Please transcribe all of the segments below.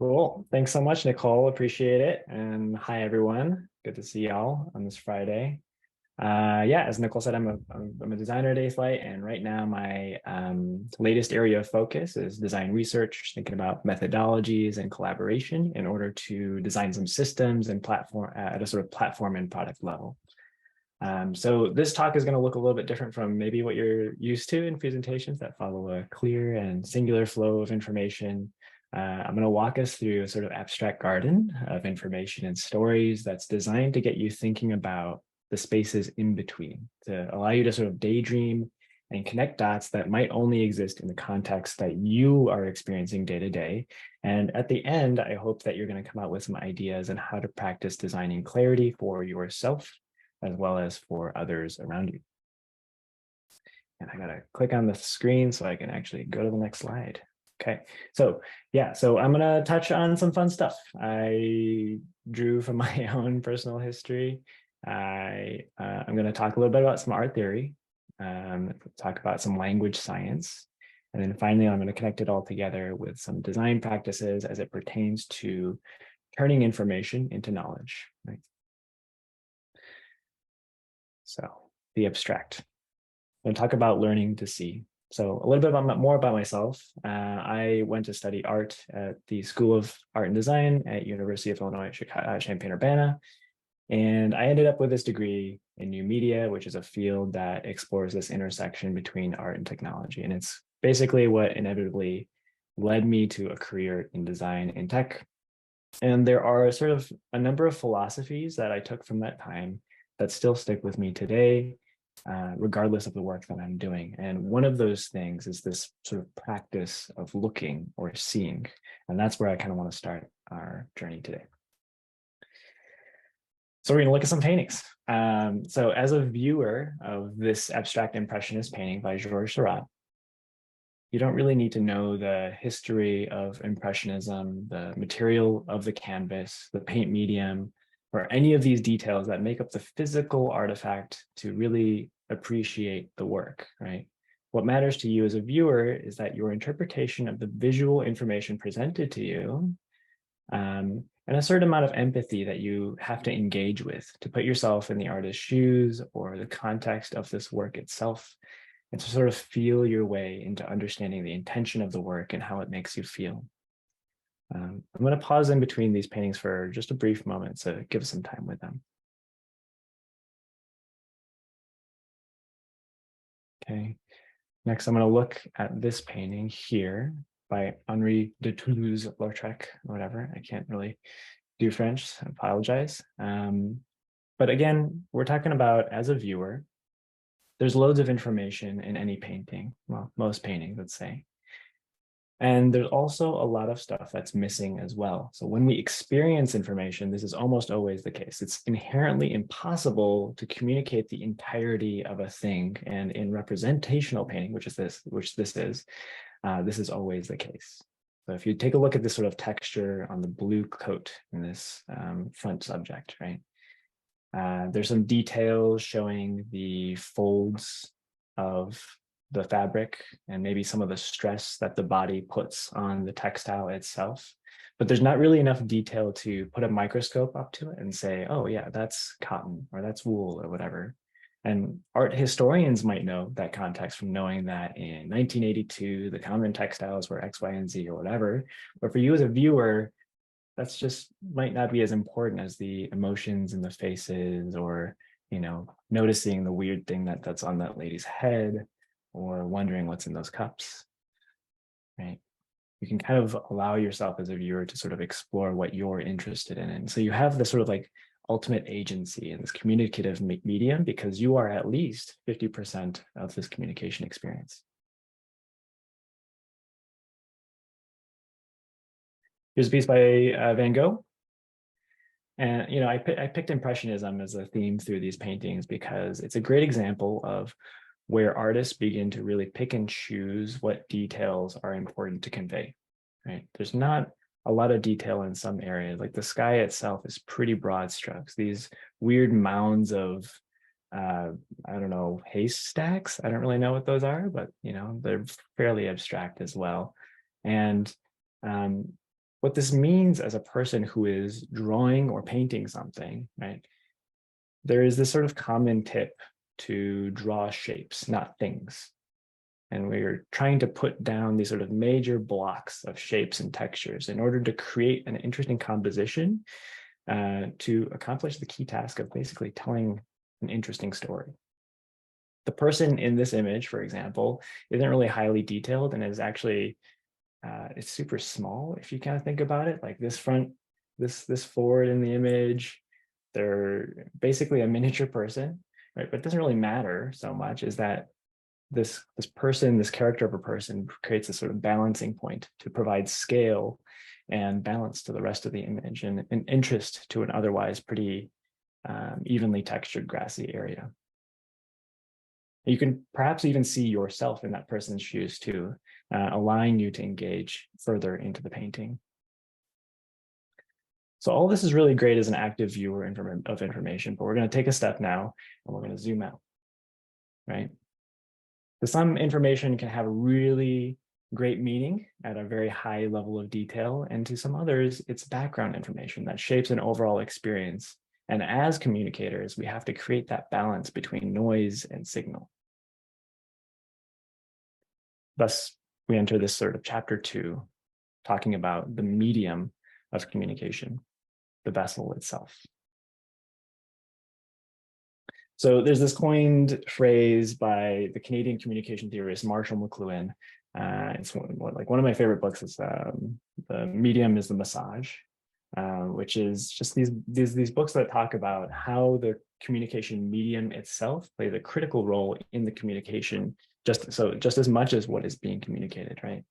Cool. Thanks so much, Nicole. Appreciate it. And hi, everyone. Good to see y'all on this Friday. Yeah, as Nicole said, I'm a designer at A-Flight, and right now my latest area of focus is design research, thinking about methodologies and collaboration in order to design some systems and platform at a sort of platform and product level. So this talk is going to look a little bit different from maybe what you're used to in presentations that follow a clear and singular flow of information. I'm going to walk us through a sort of abstract garden of information and stories that's designed to get you thinking about the spaces in between, to allow you to sort of daydream and connect dots that might only exist in the context that you are experiencing day to day. And at the end, I hope that you're going to come out with some ideas on how to practice designing clarity for yourself as well as for others around you. And I gotta click on the screen so I can actually go to the next slide. Okay, so yeah, so I'm gonna touch on some fun stuff. I drew from my own personal history. I'm gonna talk a little bit about some art theory, talk about some language science, and then finally I'm gonna connect it all together with some design practices as it pertains to turning information into knowledge, right? So the abstract. I'm going to talk about learning to see. So a little bit more about myself. I went to study art at the School of Art and Design at University of Illinois, Champaign-Urbana. And I ended up with this degree in new media, which is a field that explores this intersection between art and technology. And it's basically what inevitably led me to a career in design and tech. And there are sort of a number of philosophies that I took from that time that still stick with me today, regardless of the work that I'm doing. And one of those things is this sort of practice of looking or seeing. And that's where I kind of want to start our journey today. So we're going to look at some paintings. So as a viewer of this abstract impressionist painting by Georges Seurat, you don't really need to know the history of Impressionism, the material of the canvas, the paint medium, or any of these details that make up the physical artifact to really appreciate the work, right? What matters to you as a viewer is that your interpretation of the visual information presented to you and a certain amount of empathy that you have to engage with to put yourself in the artist's shoes or the context of this work itself, and to sort of feel your way into understanding the intention of the work and how it makes you feel. I'm going to pause in between these paintings for just a brief moment to give some time with them. Okay, next I'm going to look at this painting here by Henri de Toulouse-Lautrec, whatever. I can't really do French, I apologize. But again, we're talking about as a viewer, there's loads of information in any painting, well, most paintings, let's say. And there's also a lot of stuff that's missing as well. So when we experience information, this is almost always the case. It's inherently impossible to communicate the entirety of a thing. And in representational painting, which this is always the case. So if you take a look at this sort of texture on the blue coat in this front subject, right? There's some details showing the folds of the fabric and maybe some of the stress that the body puts on the textile itself. But there's not really enough detail to put a microscope up to it and say, oh yeah, that's cotton or that's wool or whatever. And art historians might know that context from knowing that in 1982, the common textiles were X, Y, and Z or whatever. But for you as a viewer, that's just might not be as important as the emotions in the faces, or noticing the weird thing that's on that lady's head, or wondering what's in those cups, right? You can kind of allow yourself as a viewer to sort of explore what you're interested in. And so you have this sort of like ultimate agency in this communicative medium, because you are at least 50% of this communication experience. Here's a piece by Van Gogh. And I picked Impressionism as a theme through these paintings because it's a great example of where artists begin to really pick and choose what details are important to convey, right? There's not a lot of detail in some areas. Like the sky itself is pretty broad strokes. These weird mounds of, I don't know, haystacks. I don't really know what those are, but they're fairly abstract as well. And what this means as a person who is drawing or painting something, right? There is this sort of common tip to draw shapes, not things. And we're trying to put down these sort of major blocks of shapes and textures in order to create an interesting composition to accomplish the key task of basically telling an interesting story. The person in this image, for example, isn't really highly detailed and is actually, it's super small if you kind of think about it, like this front, this forward in the image, they're basically a miniature person, right? But it doesn't really matter so much, is that this person, this character of a person creates a sort of balancing point to provide scale and balance to the rest of the image and an interest to an otherwise pretty evenly textured grassy area. You can perhaps even see yourself in that person's shoes too, allowing you to engage further into the painting. So all this is really great as an active viewer of information, but we're going to take a step now and we're going to zoom out, right? So some information can have a really great meaning at a very high level of detail, and to some others, it's background information that shapes an overall experience. And as communicators, we have to create that balance between noise and signal. Thus, we enter this sort of chapter 2, talking about the medium of communication, the vessel itself. So there's this coined phrase by the Canadian communication theorist Marshall McLuhan. It's one of my favorite books. Is The Medium is the Massage, which is just these books that talk about how the communication medium itself plays a critical role in the communication, just as much as what is being communicated, right?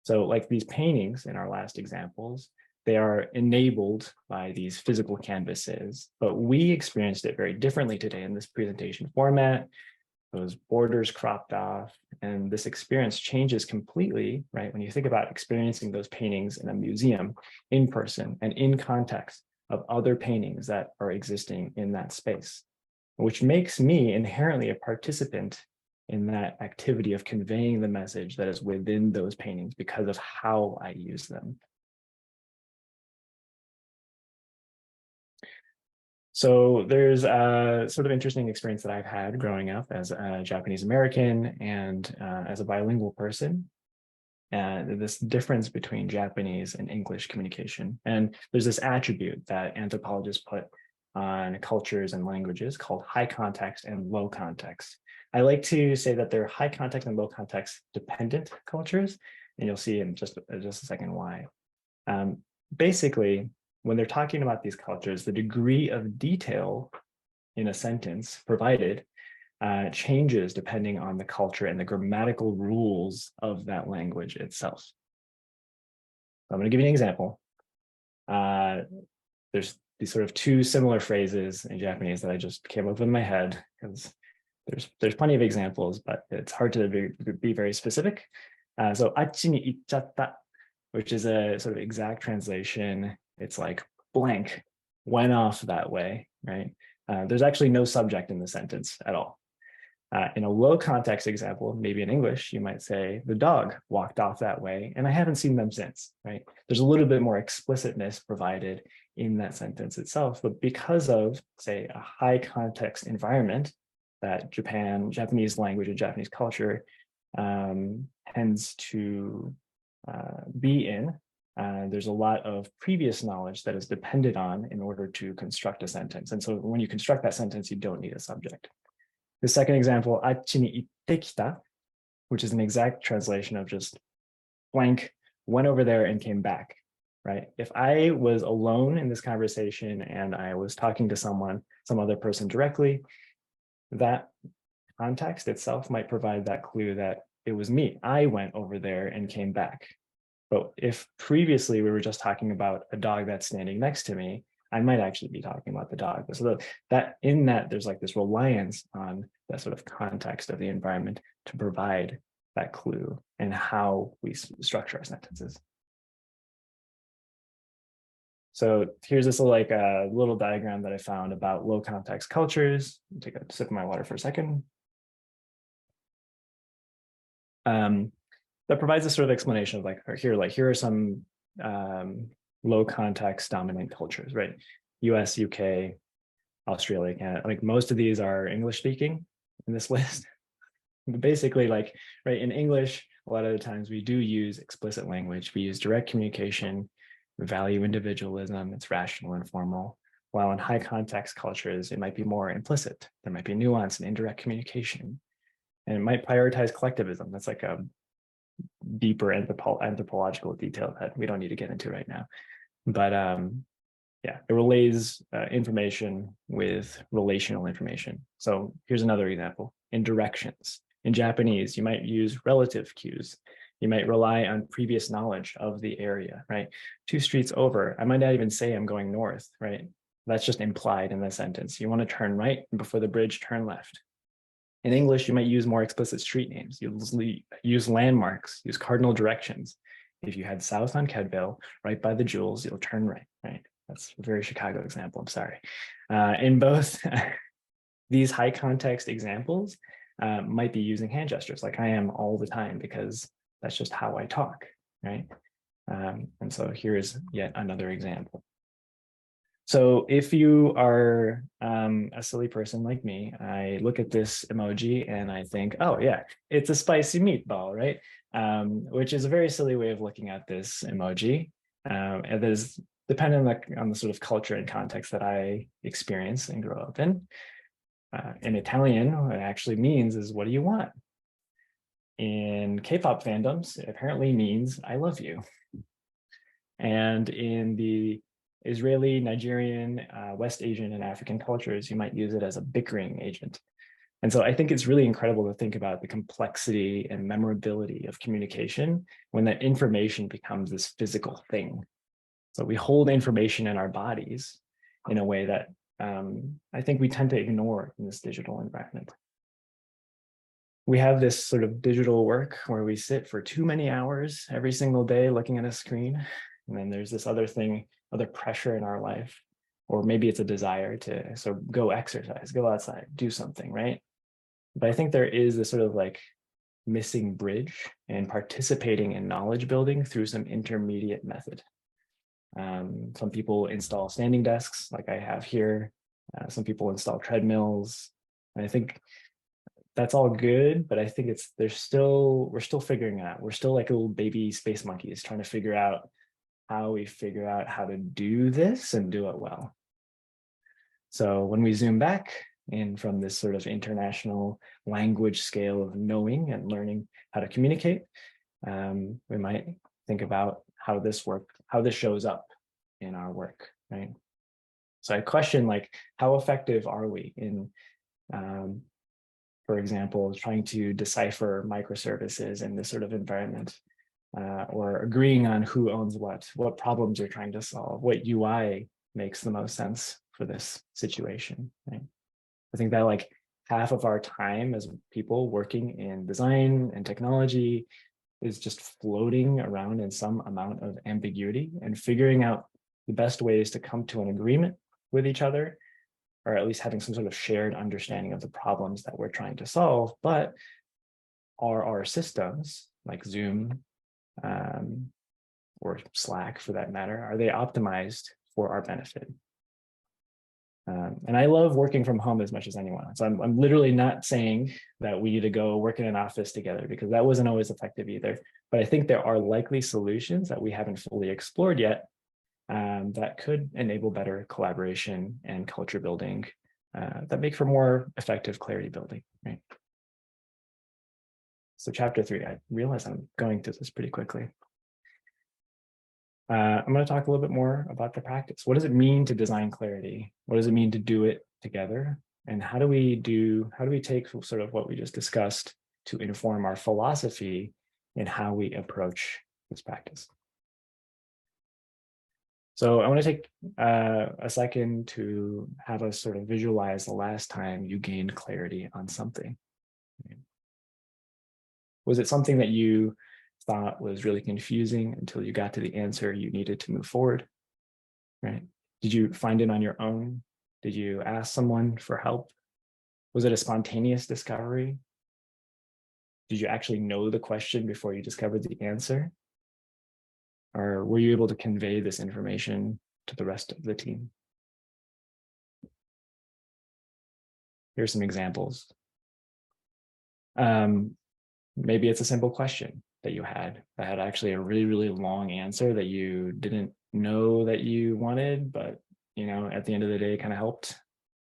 So like these paintings in our last examples, they are enabled by these physical canvases, but we experienced it very differently today in this presentation format. Those borders cropped off, and this experience changes completely, right? When you think about experiencing those paintings in a museum, in person, and in context of other paintings that are existing in that space, which makes me inherently a participant in that activity of conveying the message that is within those paintings because of how I use them. So there's a sort of interesting experience that I've had growing up as a Japanese American and as a bilingual person. And this difference between Japanese and English communication. And there's this attribute that anthropologists put on cultures and languages called high context and low context. I like to say that they're high context and low context dependent cultures, and you'll see in just a second why. Basically, when they're talking about these cultures, the degree of detail in a sentence provided changes depending on the culture and the grammatical rules of that language itself. So I'm going to give you an example. There's these sort of two similar phrases in Japanese that I just came up with in my head, because there's plenty of examples, but it's hard to be very specific. So achi ni ichatta, which is a sort of exact translation. It's like blank went off that way, right? There's actually no subject in the sentence at all. In a low context example, maybe in English, you might say the dog walked off that way and I haven't seen them since, right? There's a little bit more explicitness provided in that sentence itself, but because of, say, a high context environment that Japanese language and Japanese culture tends to be in, there's a lot of previous knowledge that is depended on in order to construct a sentence. And so when you construct that sentence, you don't need a subject. The second example, achi ni itte kita, which is an exact translation of just blank, went over there and came back, right? If I was alone in this conversation and I was talking to someone, some other person directly, that context itself might provide that clue that it was me. I went over there and came back. But if previously we were just talking about a dog that's standing next to me, I might actually be talking about the dog. So that there's like this reliance on that sort of context of the environment to provide that clue and how we structure our sentences. So here's this little diagram that I found about low context cultures. I'll take a sip of my water for a second. That provides a sort of explanation of here are some low context dominant cultures, right? US, UK, Australia, Canada, like most of these are English speaking in this list. Basically, like, right, in English, a lot of the times we do use explicit language. We use direct communication, we value individualism, it's rational and formal. While in high context cultures, it might be more implicit. There might be nuance and indirect communication. And it might prioritize collectivism. That's like a deeper anthropological detail that we don't need to get into right now. But yeah, it relays information with relational information. So here's another example. In directions. In Japanese, you might use relative cues. You might rely on previous knowledge of the area, right? 2 streets over, I might not even say I'm going north, right? That's just implied in the sentence. You want to turn right, and before the bridge, turn left. In English, you might use more explicit street names. You'll use landmarks, use cardinal directions. If you head south on Kedville, right by the jewels, you'll turn right, right? That's a very Chicago example, I'm sorry. In both these high context examples, might be using hand gestures like I am all the time because that's just how I talk, right? And so here's yet another example. So if you are a silly person like me, I look at this emoji and I think, oh yeah, it's a spicy meatball, right? Which is a very silly way of looking at this emoji. And there's depending on the sort of culture and context that I experience and grow up in. In Italian, what it actually means is, what do you want? In K-pop fandoms, it apparently means I love you. And in the Israeli, Nigerian, West Asian, and African cultures, you might use it as a bickering agent. And so I think it's really incredible to think about the complexity and memorability of communication when that information becomes this physical thing. So we hold information in our bodies in a way that I think we tend to ignore in this digital environment. We have this sort of digital work where we sit for too many hours every single day looking at a screen. And then there's this other thing, other pressure in our life, or maybe it's a desire to sort of go exercise, go outside, do something, right? But I think there is this sort of like missing bridge in participating in knowledge building through some intermediate method. Some people install standing desks like I have here. Some people install treadmills. And I think that's all good, but I think we're still figuring it out. We're still like little baby space monkeys trying to figure out how to do this and do it well. So when we zoom back in from this sort of international language scale of knowing and learning how to communicate, we might think about how this shows up in our work, right? So I question, like, how effective are we in, for example, trying to decipher microservices in this sort of environment, or agreeing on who owns what problems you're trying to solve, what UI makes the most sense for this situation, right? I think that like half of our time as people working in design and technology is just floating around in some amount of ambiguity and figuring out the best ways to come to an agreement with each other, or at least having some sort of shared understanding of the problems that we're trying to solve. But are our systems like Zoom or Slack for that matter, are they optimized for our benefit? And I love working from home as much as anyone. So I'm literally not saying that we need to go work in an office together, because that wasn't always effective either. But I think there are likely solutions that we haven't fully explored yet that could enable better collaboration and culture building that make for more effective clarity building, right? So chapter 3, I realize I'm going through this pretty quickly. I'm going to talk a little bit more about the practice. What does it mean to design clarity? What does it mean to do it together? And how do we take sort of what we just discussed to inform our philosophy in how we approach this practice? So I want to take a second to have us sort of visualize the last time you gained clarity on something. Was it something that you thought was really confusing until you got to the answer you needed to move forward, right? Did you find it on your own? Did you ask someone for help? Was it a spontaneous discovery? Did you actually know the question before you discovered the answer? Or were you able to convey this information to the rest of the team? Here's some examples. Maybe it's a simple question that you had that had actually a really, really long answer that you didn't know that you wanted, but at the end of the day kind of helped.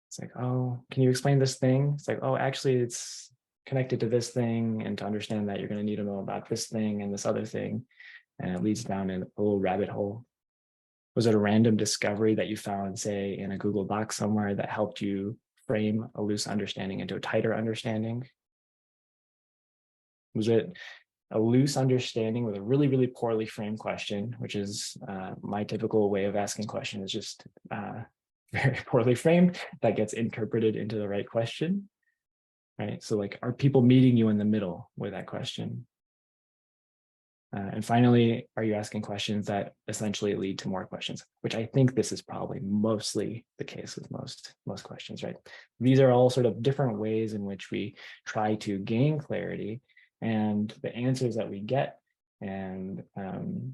It's like, oh, can you explain this thing? It's like, oh, actually it's connected to this thing. And to understand that, you're going to need to know about this thing and this other thing. And it leads down in a little rabbit hole. Was it a random discovery that you found, say, in a Google Doc somewhere that helped you frame a loose understanding into a tighter understanding? Was it a loose understanding with a really, really poorly framed question, which is my typical way of asking question is just very poorly framed, that gets interpreted into the right question, right? So like, are people meeting you in the middle with that question? And finally, are you asking questions that essentially lead to more questions, which I think this is probably mostly the case with most questions, right? These are all sort of different ways in which we try to gain clarity, and the answers that we get and can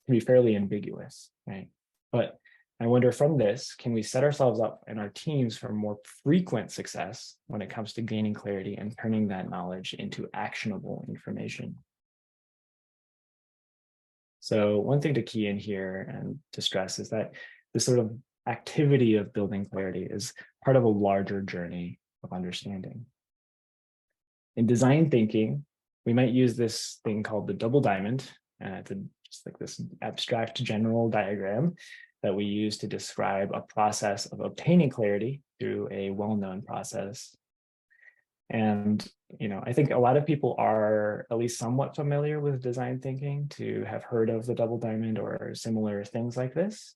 be fairly ambiguous, right? But I wonder, from this, can we set ourselves up and our teams for more frequent success when it comes to gaining clarity and turning that knowledge into actionable information? So one thing to key in here and to stress is that this sort of activity of building clarity is part of a larger journey of understanding. In design thinking, we might use this thing called the double diamond. It's just like this abstract general diagram that we use to describe a process of obtaining clarity through a well-known process. And I think a lot of people are at least somewhat familiar with design thinking, to have heard of the double diamond or similar things like this.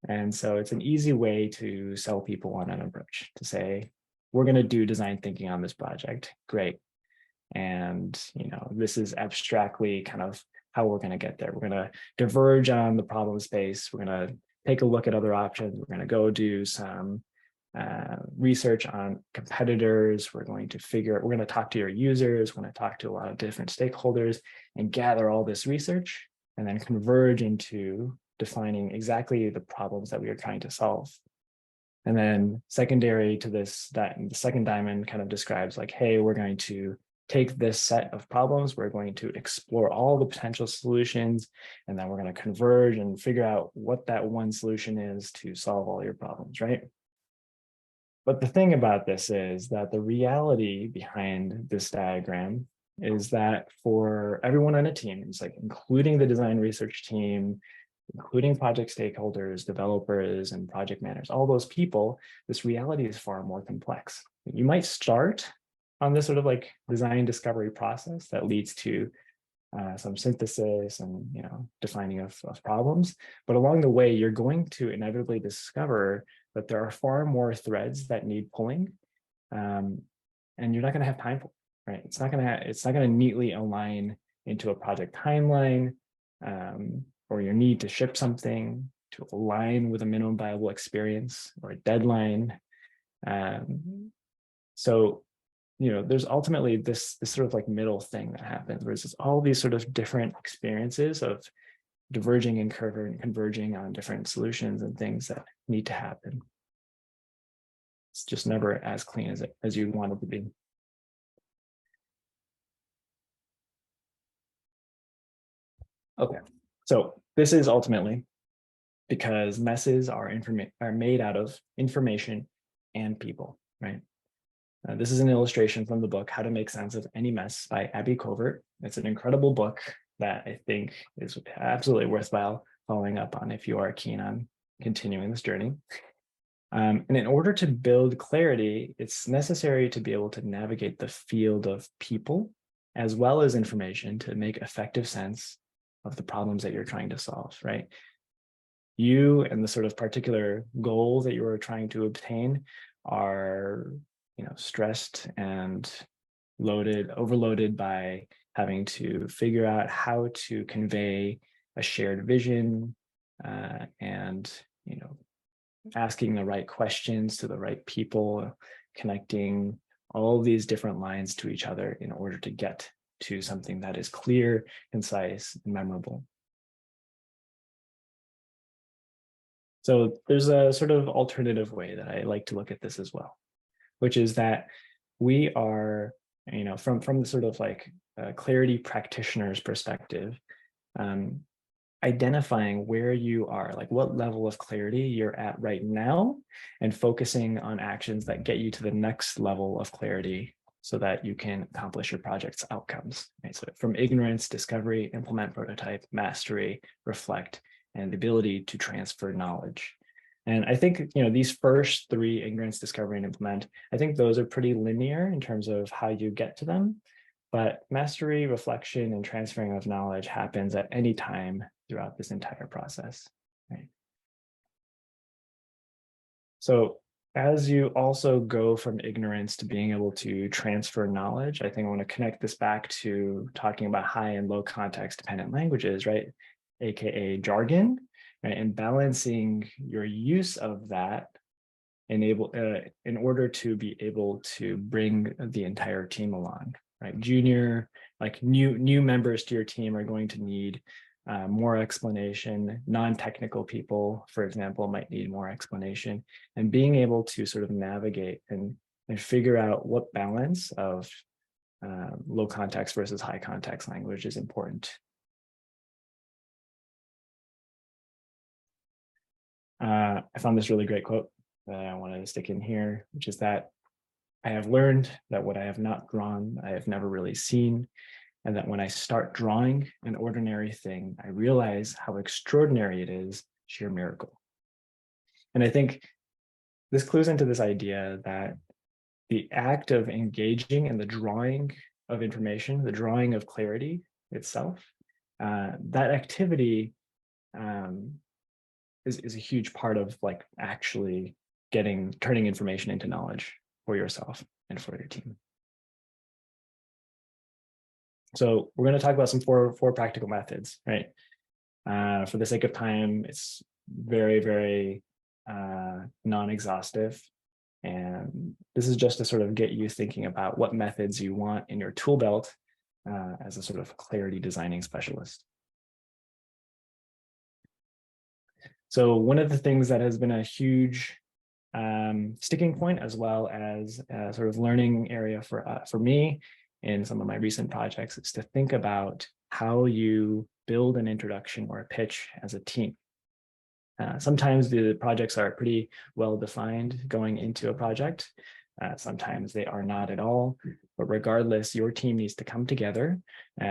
And so it's an easy way to sell people on an approach, to say, we're going to do design thinking on this project. Great. And this is abstractly kind of how we're going to get there. We're going to diverge on the problem space. We're going to take a look at other options. We're going to go do some research on competitors. We're going to talk to your users. We're going to talk to a lot of different stakeholders and gather all this research and then converge into defining exactly the problems that we are trying to solve. And then secondary to this, that the second diamond kind of describes like, hey, we're going to take this set of problems, we're going to explore all the potential solutions, and then we're going to converge and figure out what that one solution is to solve all your problems, right? But the thing about this is that the reality behind this diagram is that for everyone on a team, it's like including the design research team, including project stakeholders, developers, and project managers, all those people, this reality is far more complex. You might start on this sort of like design discovery process that leads to some synthesis and defining of problems. But along the way, you're going to inevitably discover that there are far more threads that need pulling, and you're not going to have time for it, right? It's not going to neatly align into a project timeline, or your need to ship something to align with a minimum viable experience or a deadline. So there's ultimately this sort of like middle thing that happens, where it's just all these sort of different experiences of diverging and converging on different solutions and things that need to happen. It's just never as clean as you want it to be. Okay, so this is ultimately because messes are made out of information and people, right? This is an illustration from the book, How to Make Sense of Any Mess by Abby Covert. It's an incredible book that I think is absolutely worthwhile following up on if you are keen on continuing this journey. And in order to build clarity, it's necessary to be able to navigate the field of people as well as information to make effective sense of the problems that you're trying to solve, right? You and the sort of particular goals that you are trying to obtain are stressed and overloaded by having to figure out how to convey a shared vision, and asking the right questions to the right people, connecting all these different lines to each other in order to get to something that is clear, concise, and memorable. So there's a sort of alternative way that I like to look at this as well, which is that we are, from the sort of like clarity practitioner's perspective, um, identifying where you are, like what level of clarity you're at right now, and focusing on actions that get you to the next level of clarity so that you can accomplish your project's outcomes. Right? So from ignorance, discovery, implement, prototype, mastery, reflect, and the ability to transfer knowledge. And I think, these first three, ignorance, discovery, and implement, I think those are pretty linear in terms of how you get to them. But mastery, reflection, and transferring of knowledge happens at any time throughout this entire process. Right? So as you also go from ignorance to being able to transfer knowledge, I think I want to connect this back to talking about high and low context dependent languages, right? AKA jargon, right? And balancing your use of that in order to be able to bring the entire team along, right? Junior, like new members to your team are going to need more explanation. Non-technical people, for example, might need more explanation. And being able to sort of navigate and figure out what balance of low context versus high context language is important. I found this really great quote that I wanted to stick in here, which is that I have learned that what I have not drawn, I have never really seen, and that when I start drawing an ordinary thing, I realize how extraordinary it is, sheer miracle. And I think this clues into this idea that the act of engaging in the drawing of information, the drawing of clarity itself, that activity is a huge part of like actually turning information into knowledge for yourself and for your team. So we're going to talk about some four practical methods, right? For the sake of time, it's very, very non-exhaustive. And this is just to sort of get you thinking about what methods you want in your tool belt as a sort of clarity designing specialist. So one of the things that has been a huge sticking point, as well as a sort of learning area for me in some of my recent projects, is to think about how you build an introduction or a pitch as a team. Sometimes the projects are pretty well defined going into a project. Sometimes they are not at all, but regardless, your team needs to come together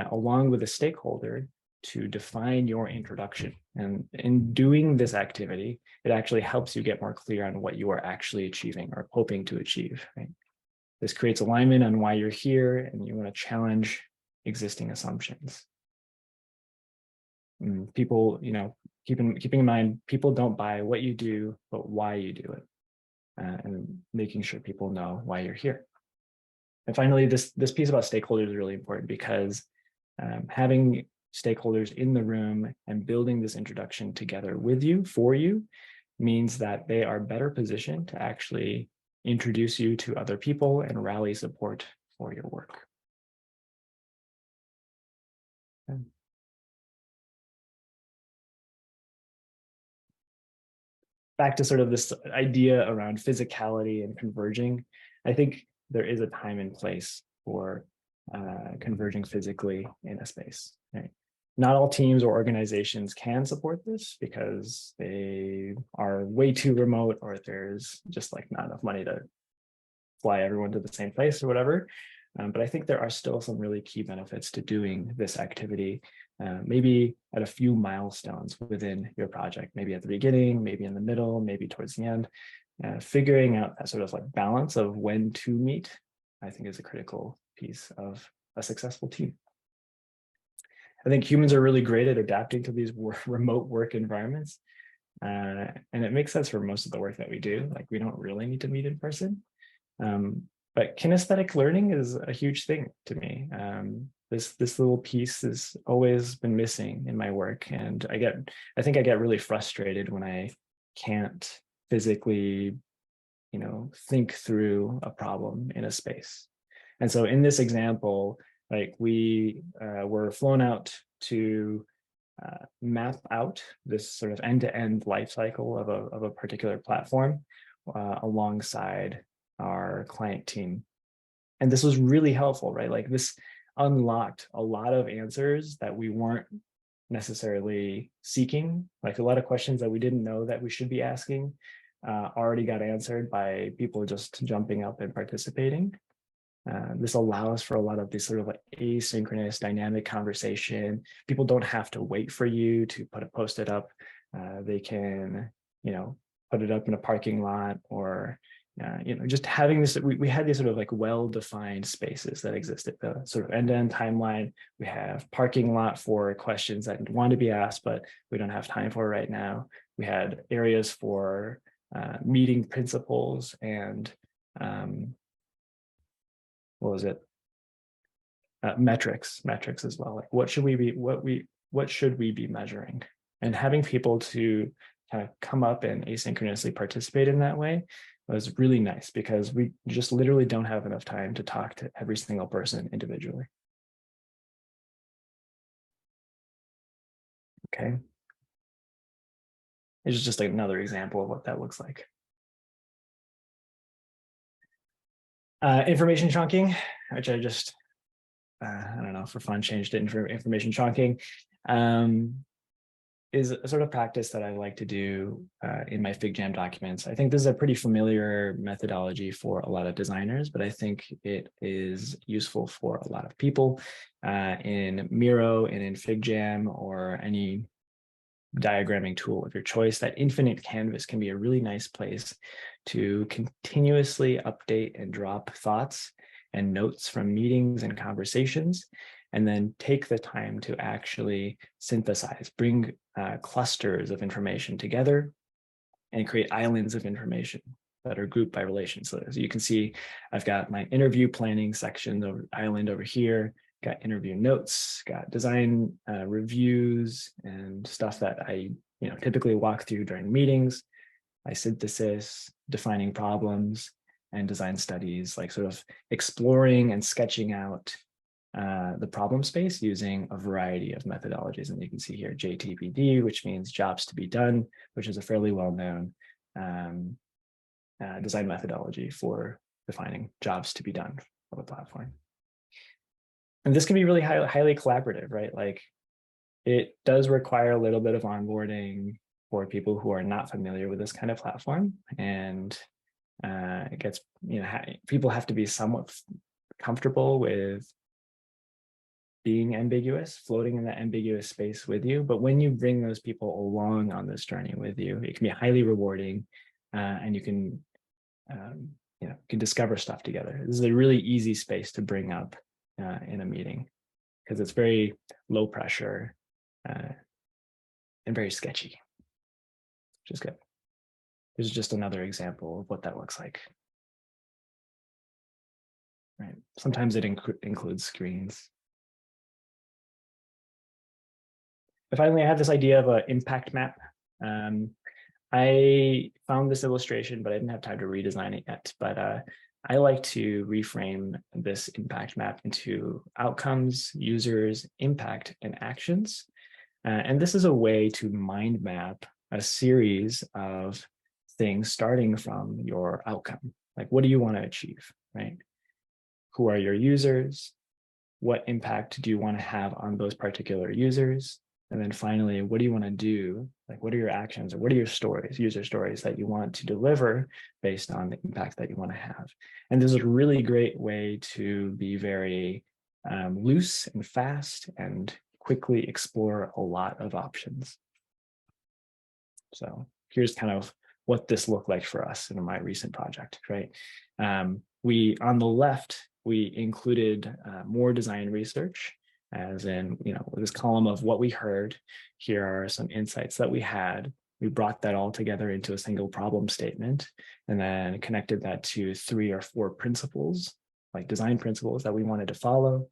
along with a stakeholder to define your introduction. And in doing this activity, it actually helps you get more clear on what you are actually achieving or hoping to achieve. Right? This creates alignment on why you're here, and you want to challenge existing assumptions. People, keeping in mind, people don't buy what you do, but why you do it, and making sure people know why you're here. And finally, this piece about stakeholders is really important because having stakeholders in the room and building this introduction together with you, for you, means that they are better positioned to actually introduce you to other people and rally support for your work. Back to sort of this idea around physicality and converging, I think there is a time and place for converging physically in a space. Right? Not all teams or organizations can support this because they are way too remote, or there's just like not enough money to fly everyone to the same place or whatever. But I think there are still some really key benefits to doing this activity, maybe at a few milestones within your project, maybe at the beginning, maybe in the middle, maybe towards the end. Figuring out that sort of like balance of when to meet, I think, is a critical piece of a successful team. I think humans are really great at adapting to these remote work environments. And it makes sense for most of the work that we do. Like, we don't really need to meet in person. But kinesthetic learning is a huge thing to me. This little piece has always been missing in my work. And I think I get really frustrated when I can't physically, think through a problem in a space. And so in this example, like we were flown out to map out this sort of end-to-end life cycle of a particular platform alongside our client team. And this was really helpful, right? Like this unlocked a lot of answers that we weren't necessarily seeking. Like a lot of questions that we didn't know that we should be asking already got answered by people just jumping up and participating. This allows for a lot of this sort of like asynchronous dynamic conversation. People don't have to wait for you to post it up. They can, put it up in a parking lot or, just having this, we had these sort of like well-defined spaces that existed, the sort of end-to-end timeline. We have parking lot for questions that want to be asked, but we don't have time for right now. We had areas for meeting principles and what was it? Metrics as well. Like what should we be measuring? And having people to kind of come up and asynchronously participate in that way was really nice because we just literally don't have enough time to talk to every single person individually. Okay. It's just like another example of what that looks like. Information chunking, which I just, I don't know, for fun, changed it for information chunking, is a sort of practice that I like to do in my FigJam documents. I think this is a pretty familiar methodology for a lot of designers, but I think it is useful for a lot of people in Miro and in FigJam or any diagramming tool of your choice. That infinite canvas can be a really nice place to continuously update and drop thoughts and notes from meetings and conversations, and then take the time to actually synthesize, bring clusters of information together and create islands of information that are grouped by relation. So as you can see, I've got my interview planning section island over here, got interview notes, got design reviews and stuff that I typically walk through during meetings, my synthesis, defining problems, and design studies, like sort of exploring and sketching out the problem space using a variety of methodologies. And you can see here JTBD, which means jobs to be done, which is a fairly well-known design methodology for defining jobs to be done of a platform. And this can be really highly collaborative, right? Like it does require a little bit of onboarding for people who are not familiar with this kind of platform. And it gets, people have to be somewhat comfortable with being ambiguous, floating in that ambiguous space with you. But when you bring those people along on this journey with you, it can be highly rewarding and you can, can discover stuff together. This is a really easy space to bring up in a meeting because it's very low pressure and very sketchy, which is good. This is just another example of what that looks like. Right. Sometimes it includes screens. Finally, I have this idea of an impact map. I found this illustration, but I didn't have time to redesign it yet. But I like to reframe this impact map into outcomes, users, impact, and actions. And this is a way to mind map a series of things starting from your outcome. Like, what do you want to achieve, right? Who are your users? What impact do you want to have on those particular users? And then finally, what do you want to do? Like, what are your actions or what are your stories, user stories that you want to deliver based on the impact that you want to have? And this is a really great way to be very loose and fast and quickly explore a lot of options. So here's kind of what this looked like for us in my recent project, right? On the left, we included more design research, as in, this column of what we heard. Here are some insights that we had. We brought that all together into a single problem statement and then connected that to 3 or 4 principles, like design principles that we wanted to follow,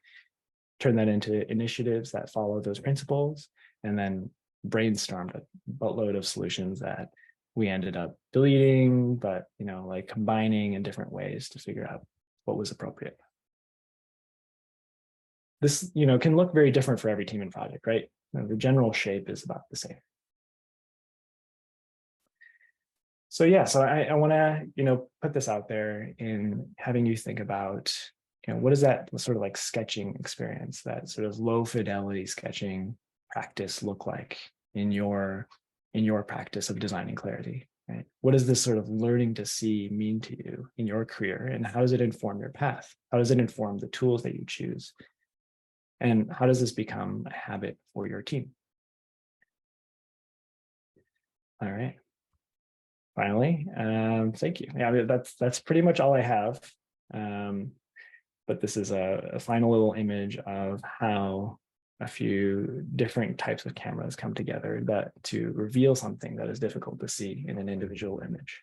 turn that into initiatives that follow those principles, and then brainstormed a boatload of solutions that we ended up deleting, but, like combining in different ways to figure out what was appropriate. this, can look very different for every team and project, right? The general shape is about the same. So yeah, so I want to, put this out there in having you think about, what is that sort of like sketching experience, that sort of low fidelity sketching practice look like in your practice of designing clarity, right? What does this sort of learning to see mean to you in your career, and how does it inform your path? How does it inform the tools that you choose? And how does this become a habit for your team? All right. Finally, thank you. Yeah, I mean, that's pretty much all I have. But this is a final little image of how a few different types of cameras come together to reveal something that is difficult to see in an individual image.